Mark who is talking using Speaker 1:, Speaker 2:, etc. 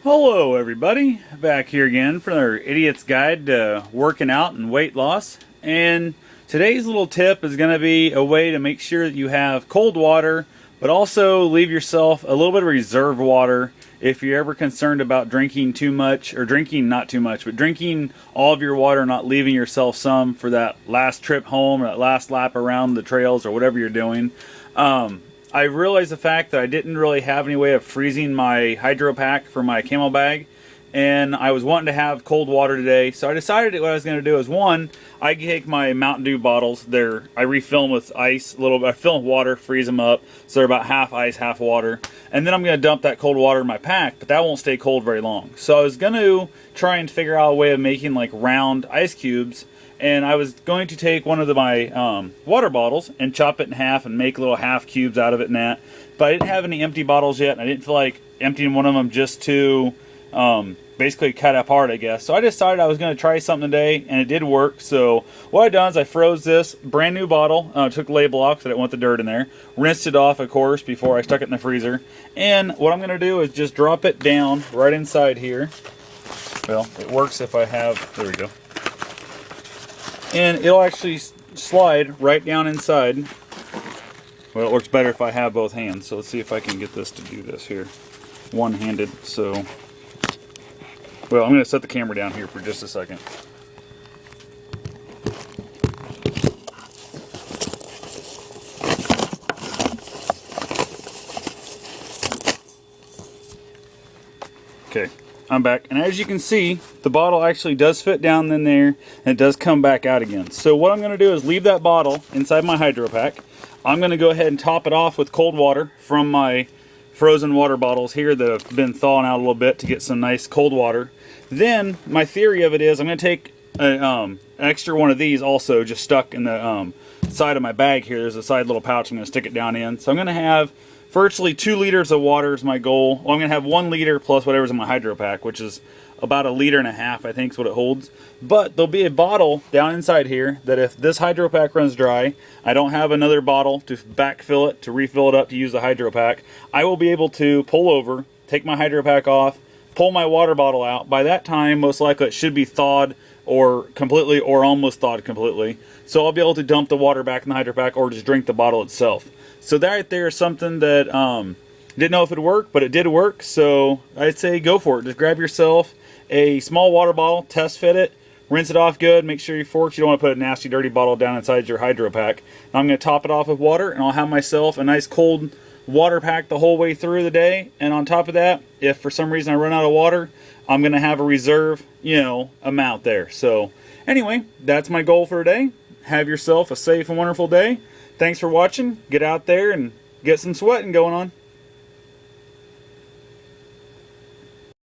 Speaker 1: Hello everybody, back here again for another Idiot's Guide to Working Out and Weight Loss. And today's little tip is going to be a way to make sure that you have cold water, but also leave yourself a little bit of reserve water if you're ever concerned about drinking too much, or drinking not too much, but drinking all of your water, not leaving yourself some for that last trip home or that last lap around the trails or whatever you're doing. I realized the fact that I didn't really have any way of freezing my hydro pack for my camel bag, and I was wanting to have cold water today, so I decided what I was going to do is, one, I take my Mountain Dew bottles. I refill them with ice, I fill them with water, freeze them up, so they're about half ice, half water, and then I'm going to dump that cold water in my pack, but that won't stay cold very long. So I was going to try and figure out a way of making like round ice cubes, and I was going to take one of my water bottles and chop it in half and make little half cubes out of it and that. But I didn't have any empty bottles yet, and I didn't feel like emptying one of them just to basically cut apart, I guess. So I decided I was going to try something today, and it did work. So what I done is I froze this brand new bottle, took the label off so I didn't want the dirt in there, rinsed it off, of course, before I stuck it in the freezer. And what I'm going to do is just drop it down right inside here. Well, it works if I have, there we go. And it'll actually slide right down inside. Well, it works better if I have both hands. So let's see if I can get this to do this here. One-handed, so... Well, I'm going to set the camera down here for just a second. Okay, I'm back, and as you can see, the bottle actually does fit down in there, and it does come back out again. So what I'm going to do is leave that bottle inside my hydro pack. I'm going to go ahead and top it off with cold water from my frozen water bottles here that have been thawing out a little bit to get some nice cold water. Then my theory of it is I'm going to take an extra one of these also just stuck in the side of my bag here. There's a side little pouch I'm going to stick it down in. So I'm going to have virtually 2 liters of water is my goal. Well, I'm going to have 1 liter plus whatever's in my hydro pack, which is about 1.5 liters, I think is what it holds. But there'll be a bottle down inside here that if this hydro pack runs dry, I don't have another bottle to backfill it, to refill it up to use the hydro pack, I will be able to pull over, take my hydro pack off, pull my water bottle out. By that time, most likely it should be thawed or completely or almost thawed completely. So I'll be able to dump the water back in the hydro pack or just drink the bottle itself. So that right there is something that didn't know if it would work, but it did work. So I'd say go for it. Just grab yourself a small water bottle, test fit it, rinse it off good, make sure your forks, you don't want to put a nasty dirty bottle down inside your hydro pack. Now I'm going to top it off with water, and I'll have myself a nice cold water pack the whole way through the day. And on top of that, if for some reason I run out of water, I'm going to have a reserve, amount there. So anyway, that's my goal for today. Have yourself a safe and wonderful day. Thanks for watching. Get out there and get some sweating going on.